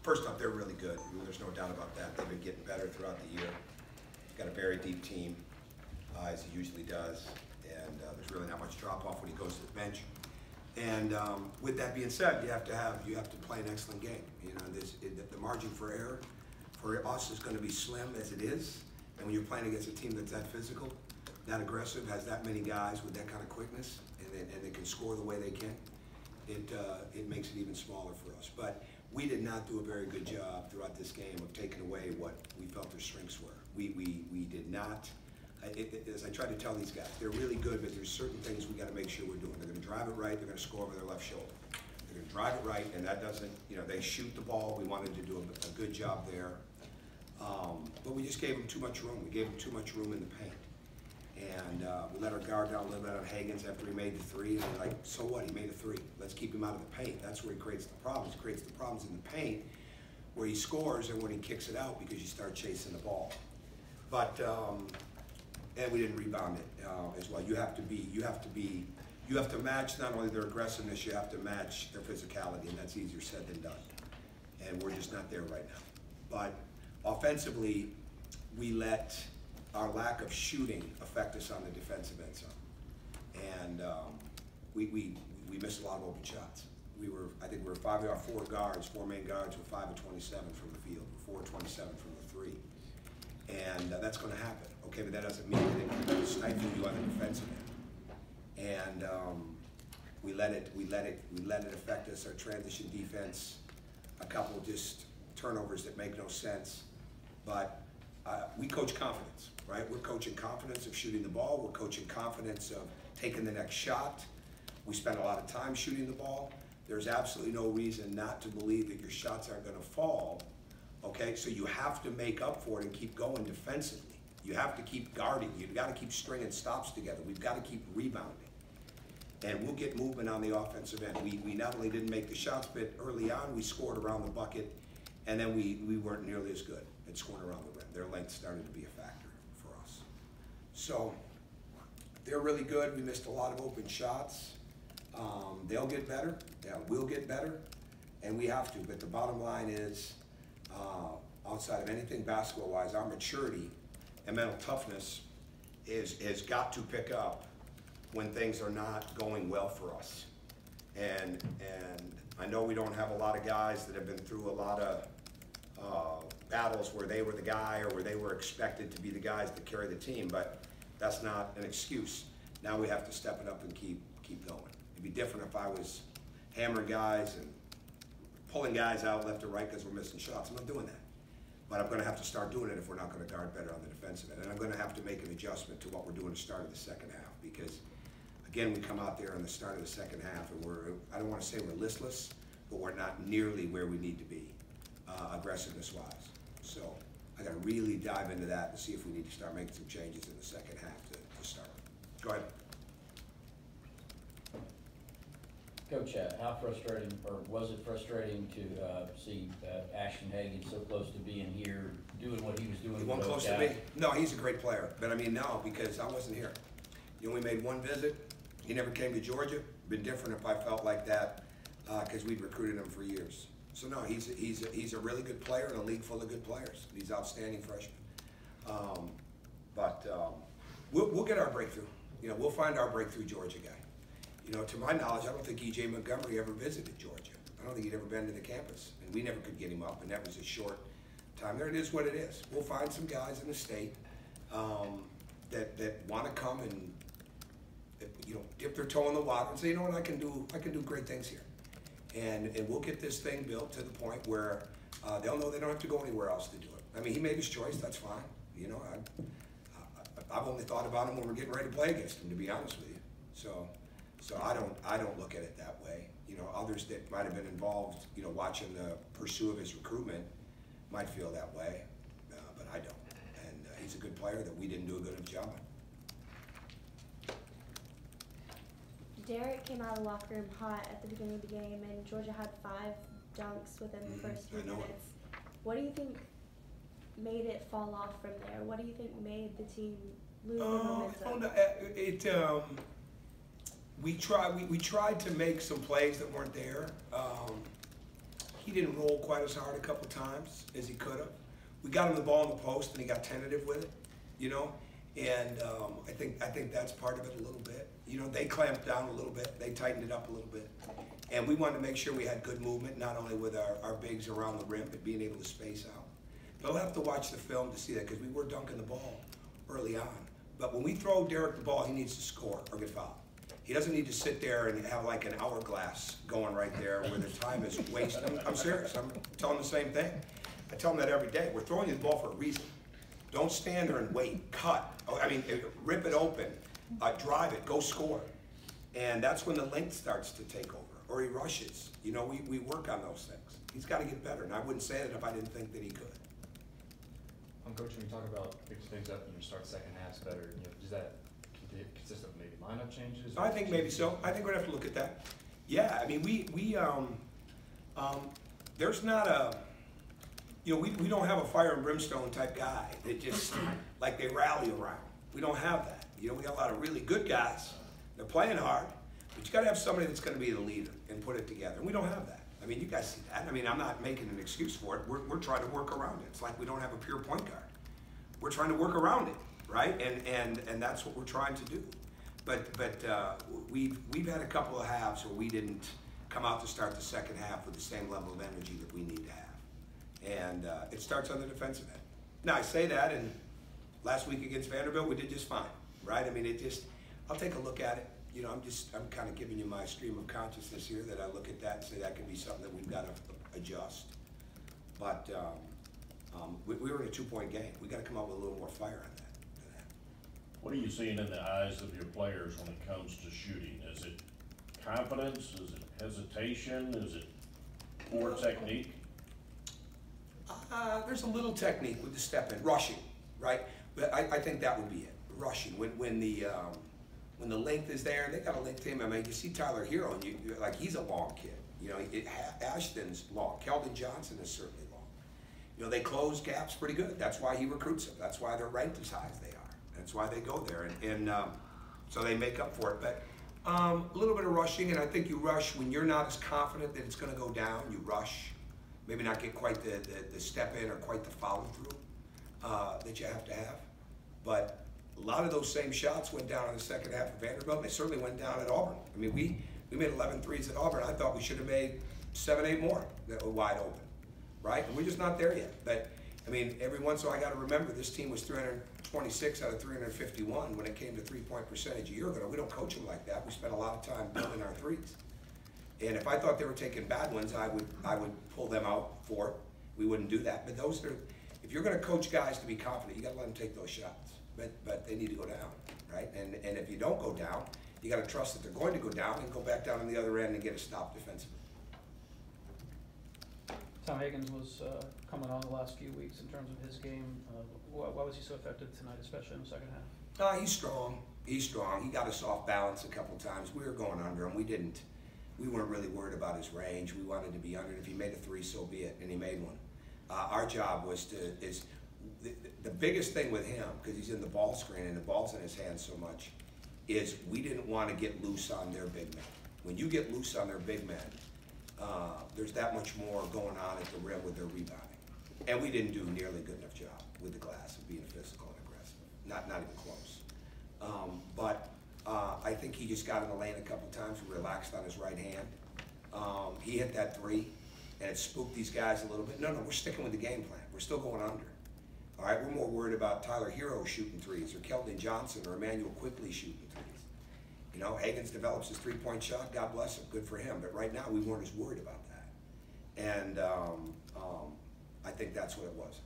First off, they're really good. I mean, there's no doubt about that. They've been getting better throughout the year. Got a very deep team, as he usually does, and there's really not much drop off when he goes to the bench. And with that being said, you have to play an excellent game. You know, the margin for error for us is going to be slim as it is. And when you're playing against a team that's that physical, that aggressive, has that many guys with that kind of quickness, and they can score the way they can, it makes it even smaller for us. But we did not do a very good job throughout this game of taking away what we felt their strengths were. We did not. As I try to tell these guys, they're really good, but there's certain things we got to make sure we're doing. They're going to drive it right. They're going to score over their left shoulder. They're going to drive it right, and that doesn't, you know, they shoot the ball. We wanted to do a good job there. But we just gave them too much room. We gave them too much room in the paint. And we let our guard down a little bit on Higgins after he made the three. And we're like, so what? He made a three. Let's keep him out of the paint. That's where he creates the problems. He creates the problems in the paint where he scores and when he kicks it out because you start chasing the ball. But and we didn't rebound it as well. You have to match not only their aggressiveness, you have to match their physicality, and that's easier said than done. And we're just not there right now. But offensively, we let our lack of shooting affect us on the defensive end zone. And we missed a lot of open shots. I think we were 5 of our 4 guards, 4 main guards were 5 of 27 from the field, 4 of 27 from the 3. And that's going to happen. Okay, but that doesn't mean that it stifle you on the defensive end. And we let it affect us. Our transition defense, a couple just turnovers that make no sense. But we coach confidence, right? We're coaching confidence of shooting the ball. We're coaching confidence of taking the next shot. We spend a lot of time shooting the ball. There's absolutely no reason not to believe that your shots aren't going to fall. Okay, so you have to make up for it and keep going defensively. You have to keep guarding. You've got to keep stringing stops together. We've got to keep rebounding. And we'll get movement on the offensive end. We not only didn't make the shots, but early on we scored around the bucket, and then we weren't nearly as good at scoring around the rim. Their length started to be a factor for us. So they're really good. We missed a lot of open shots. They'll get better. Yeah, we'll get better, and we have to. But the bottom line is, outside of anything basketball-wise, our maturity and mental toughness has got to pick up when things are not going well for us. And I know we don't have a lot of guys that have been through a lot of battles where they were the guy or where they were expected to be the guys that carry the team, but that's not an excuse. Now we have to step it up and keep going. It'd be different if I was hammering guys and pulling guys out left or right because we're missing shots. I'm not doing that. But I'm going to have to start doing it if we're not going to guard better on the defensive end. And I'm going to have to make an adjustment to what we're doing at the start of the second half because, again, we come out there in the start of the second half and I don't want to say we're listless, but we're not nearly where we need to be aggressiveness-wise. So I got to really dive into that and see if we need to start making some changes in the second half to start. Go ahead. Coach, how frustrating, or was it frustrating to see Ashton Hagen so close to being here, doing what he was doing? He wasn't close to me. No, he's a great player. But I mean, no, because I wasn't here. He only made one visit. He never came to Georgia. It'd been different if I felt like that because we'd recruited him for years. So no, he's a really good player in a league full of good players. He's an outstanding freshman. We'll get our breakthrough. You know, we'll find our breakthrough Georgia guy. You know, to my knowledge, I don't think E.J. Montgomery ever visited Georgia. I don't think he'd ever been to the campus. And we never could get him up, and that was a short time there. It is what it is. We'll find some guys in the state that want to come and, you know, dip their toe in the water and say, you know what, I can do great things here. And we'll get this thing built to the point where they'll know they don't have to go anywhere else to do it. I mean, he made his choice. That's fine. You know, I've only thought about him when we're getting ready to play against him, to be honest with you. So I don't look at it that way. You know, others that might have been involved, you know, watching the pursuit of his recruitment might feel that way, but I don't. And he's a good player that we didn't do a good enough job on. Derek came out of the locker room hot at the beginning of the game, and Georgia had 5 dunks within the first few minutes. What do you think made it fall off from there? What do you think made the team lose the momentum? We tried to make some plays that weren't there. he didn't roll quite as hard a couple times as he could have. We got him the ball in the post, and he got tentative with it, you know. And I think that's part of it a little bit. You know, they clamped down a little bit. They tightened it up a little bit. And we wanted to make sure we had good movement, not only with our bigs around the rim, but being able to space out. They'll have to watch the film to see that, because we were dunking the ball early on. But when we throw Derek the ball, he needs to score or get fouled. He doesn't need to sit there and have like an hourglass going right there where the time is wasted. I'm serious. I'm telling the same thing. I tell him that every day. We're throwing you the ball for a reason. Don't stand there and wait. Cut. Rip it open. Drive it. Go score. And that's when the length starts to take over. Or he rushes. You know, we work on those things. He's got to get better. And I wouldn't say that if I didn't think that he could. Coach, when you talk about picking things up and you start second halves better, you know, does that consist of maybe lineup changes? I think maybe so. I think we're gonna have to look at that. Yeah, I mean, there's not a, you know, we don't have a fire and brimstone type guy that just like they rally around. We don't have that. You know, we got a lot of really good guys. They're playing hard, but you got to have somebody that's going to be the leader and put it together. And we don't have that. I mean, you guys see that. I mean, I'm not making an excuse for it. We're trying to work around it. It's like we don't have a pure point guard. We're trying to work around it, right? And that's what we're trying to do. But we've had a couple of halves where we didn't come out to start the second half with the same level of energy that we need to have. And it starts on the defensive end. Now, I say that, and last week against Vanderbilt, we did just fine, right? I mean, I'll take a look at it. You know, I'm kind of giving you my stream of consciousness here, that I look at that and say that could be something that we've got to adjust. But we were in a 2-point game. We got to come up with a little more fire on that. What are you seeing in the eyes of your players when it comes to shooting? Is it confidence? Is it hesitation? Is it poor technique? There's a little technique with the step in, rushing, right? But I think that would be it, rushing. When the length is there, and they got a length to him. I mean, you see Tyler Hero, and you're like, he's a long kid. You know, Ashton's long. Keldon Johnson is certainly long. You know, they close gaps pretty good. That's why he recruits them. That's why they're ranked as high as they are. That's why they go there, and so they make up for it. But a little bit of rushing, and I think you rush when you're not as confident that it's going to go down. You rush, maybe not get quite the step in or quite the follow through that you have to have. But a lot of those same shots went down in the second half of Vanderbilt. They certainly went down at Auburn. I mean, we made 11 threes at Auburn. I thought we should have made 7, 8 more that were wide open, right? And we're just not there yet. But I mean, every once in a while, I got to remember this team was 326 out of 351 when it came to 3-point percentage a year ago. We don't coach them like that. We spent a lot of time building our threes. And if I thought they were taking bad ones, I would pull them out for it. We wouldn't do that. But those are, if you're going to coach guys to be confident, you got to let them take those shots. But they need to go down, right? And if you don't go down, you got to trust that they're going to go down and go back down on the other end and get a stop defensively. Tom Higgins was coming on the last few weeks in terms of his game. Why was he so effective tonight, especially in the second half? He's strong. He's strong. He got us off balance a couple times. We were going under him. We weren't really worried about his range. We wanted to be under it. If he made a 3, so be it, and he made one. Our job was the biggest thing with him, because he's in the ball screen and the ball's in his hands so much, is we didn't want to get loose on their big men. When you get loose on their big men, there's that much more going on at the rim with their rebounding. And we didn't do nearly a good enough job with the glass of being physical and aggressive. Not even close. But I think he just got in the lane a couple times, relaxed on his right hand. He hit that 3, and it spooked these guys a little bit. No, we're sticking with the game plan. We're still going under. All right, we're more worried about Tyler Hero shooting 3s, or Keldon Johnson, or Emmanuel Quickly shooting 3s. You know, Higgins develops his 3-point shot. God bless him, good for him. But right now, we weren't as worried about that. And I think that's what it was.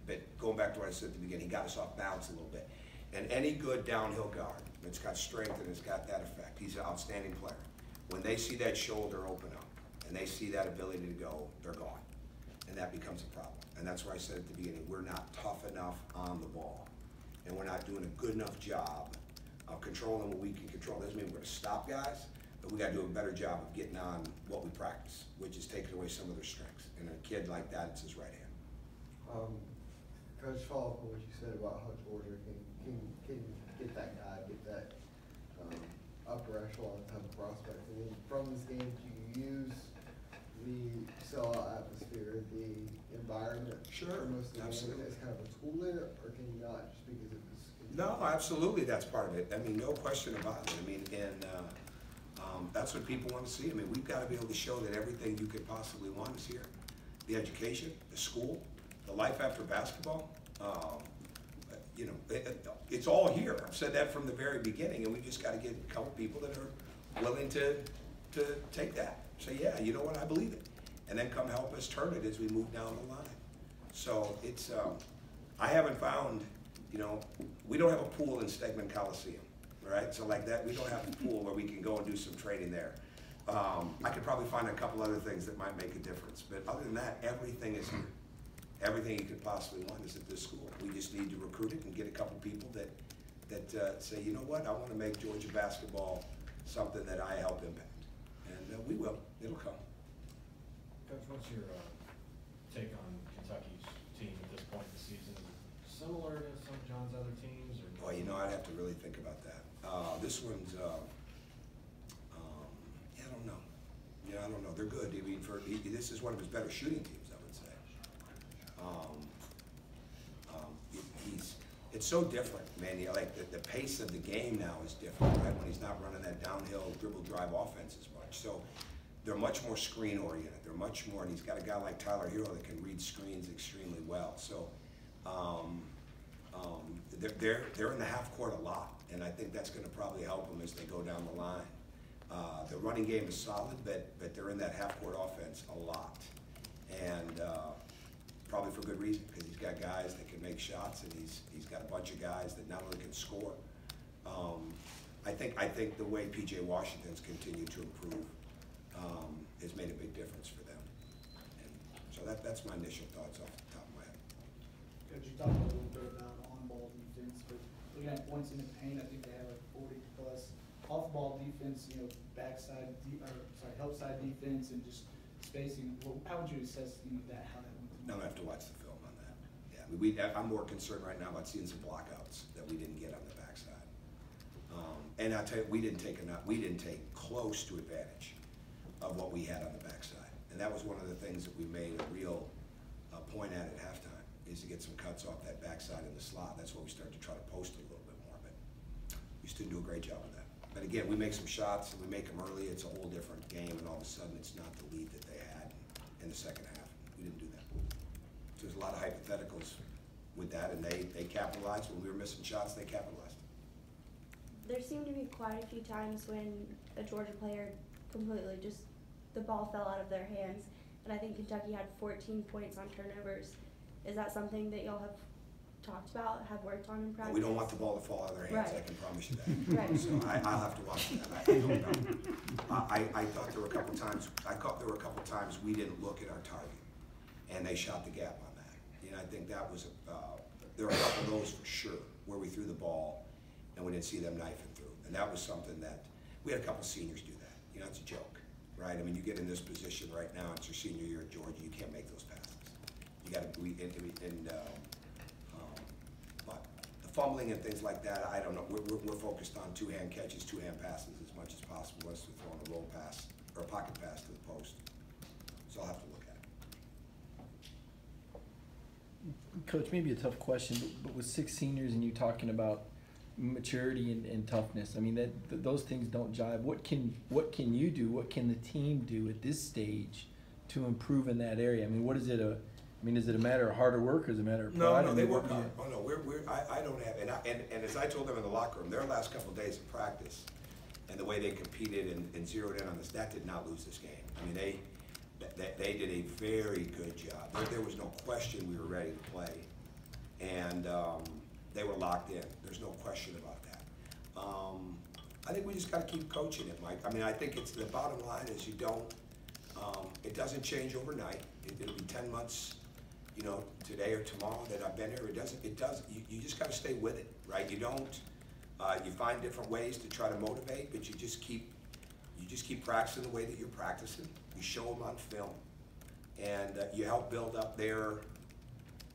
But going back to what I said at the beginning, he got us off balance a little bit. And any good downhill guard that's got strength and has got that effect, he's an outstanding player. When they see that shoulder open up and they see that ability to go, they're gone. And that becomes a problem. And that's why I said at the beginning, we're not tough enough on the ball. And we're not doing a good enough job of controlling what we can control. Doesn't mean we're going to stop guys, but we got to do a better job of getting on what we practice, which is taking away some of their strengths. And a kid like that, it's his right hand. Coach, follow up on what you said about how Georgia can get that guy, get that upper echelon type of prospect. And then from this game, do you use the sellout atmosphere, the environment Sure, for most of the game absolutely. as kind of a tool in it, or can you not just because it was? No, absolutely, that's part of it. I mean, no question about it. I mean, and that's what people want to see. I mean, we've got to be able to show that everything you could possibly want is here. The education, the school, the life after basketball. You know, it's all here. I've said that from the very beginning, and we just got to get a couple people that are willing to take that. Say, yeah, you know what, I believe it. And then come help us turn it as we move down the line. So it's, I haven't found, you know, we don't have a pool in Stegman Coliseum, right? So like that, we don't have a pool where we can go and do some training there. I could probably find a couple other things that might make a difference, but other than that, everything is here. Everything you could possibly want is at this school. We just need to recruit it and get a couple people that say, you know what, I want to make Georgia basketball something that I help impact. And we will. It'll come. Coach, what's your take on Kentucky's team at this point in the season? Is it similar to some of John's other teams? Or Boy, you know, I'd have to really think about that. This one's, yeah, I don't know. Yeah, I don't know. They're good. I mean, this is one of his better shooting teams, I would say. It's so different, man. Like the pace of the game now is different, right? When he's not running that downhill dribble drive offense as much. So they're much more screen oriented. They're much more, and he's got a guy like Tyler Hero that can read screens extremely well. So they're in the half court a lot, and I think that's going to probably help them as they go down the line. The running game is solid, but they're in that half court offense a lot, and probably for good reason, because he's got guys that can make shots, and he's got a bunch of guys that not only can score. I think the way P.J. Washington's continued to improve has made a big difference for them. And so that's my initial thoughts off the top of my head. Coach, you talked a little bit about on-ball defense, but looking at points in the paint, I think they have like 40 plus. Off-ball defense, you know, help side defense, and just spacing. Well, how would you assess, you know, that, how that went? Now I have to watch the film on that. Yeah, I'm more concerned right now about seeing some blockouts that we didn't get on the backside. And I'll tell you, we didn't take close to advantage of what we had on the backside. And that was one of the things that we made a real point at halftime, is to get some cuts off that backside in the slot. That's where we started to try to post it a little bit more, but we still do a great job of that. But again, we make some shots and we make them early. It's a whole different game, and all of a sudden it's not the lead that they had in the second half. We didn't do that. So there's a lot of hypotheticals with that, and they capitalized. When we were missing shots, they capitalized. There seemed to be quite a few times when a Georgia player completely just, the ball fell out of their hands, and I think Kentucky had 14 points on turnovers. Is that something that y'all have talked about, have worked on in practice? We don't want the ball to fall out of their hands, Right. I can promise you that. Right. So I'll have to watch that. I don't know. I thought there were a couple times we didn't look at our target, and they shot the gap on that. And I think that was, there were a couple of those for sure, where we threw the ball and we didn't see them knifing through. And that was something that, we had a couple seniors do that. You know, it's a joke, right? I mean, you get in this position right now, it's your senior year at Georgia, you can't make those passes. You gotta, but the fumbling and things like that, I don't know. We're focused on two-hand catches, two-hand passes as much as possible, as to throwing a roll pass or a pocket pass to the post. So I'll have to look at it. Coach, maybe a tough question, but with 6 seniors and you talking about maturity and toughness, I mean those things don't jive. What can you do? What can the team do at this stage to improve in that area? I mean, is it a matter of harder work, or is it a matter of pride? No, they work hard. Oh no, I don't have, and as I told them in the locker room, their last couple of days of practice and the way they competed and zeroed in on this, that did not lose this game. I mean, they did a very good job. There was no question we were ready to play, and they were locked in. There's no question about that. I think we just got to keep coaching it, Mike. I mean, I think it's the bottom line is you don't. It doesn't change overnight. It'll be 10 months, you know, today or tomorrow that I've been here. It doesn't. You just got to stay with it, right? You don't. You find different ways to try to motivate, but you just keep practicing the way that you're practicing. You show them on film, and you help build up their,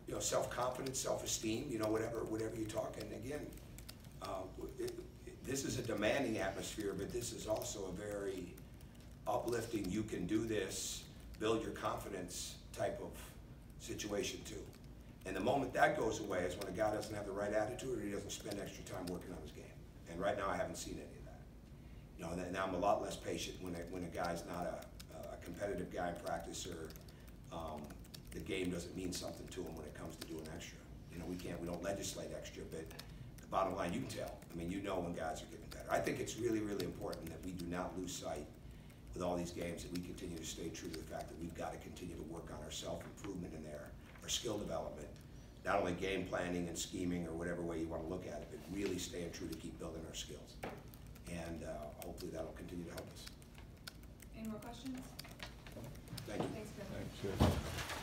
you know, self-confidence, self-esteem, you know, whatever you talk. And again, this is a demanding atmosphere, but this is also a very uplifting, you can do this, build your confidence type of situation too. And the moment that goes away is when a guy doesn't have the right attitude or he doesn't spend extra time working on his game. And right now I haven't seen any of that. You know, and now I'm a lot less patient when a guy's not a competitive guy in practice, or the game doesn't mean something to him when it comes to doing extra. You know, we don't legislate extra, but the bottom line, you can tell. I mean, you know when guys are getting better. I think it's really, really important that we do not lose sight with all these games, that we continue to stay true to the fact that we've got to continue to work on our self-improvement in there, our skill development, not only game planning and scheming or whatever way you want to look at it, but really staying true to keep building our skills. And hopefully that'll continue to help us. Any more questions? Thank you. Thanks, Bill. Thanks, Chris.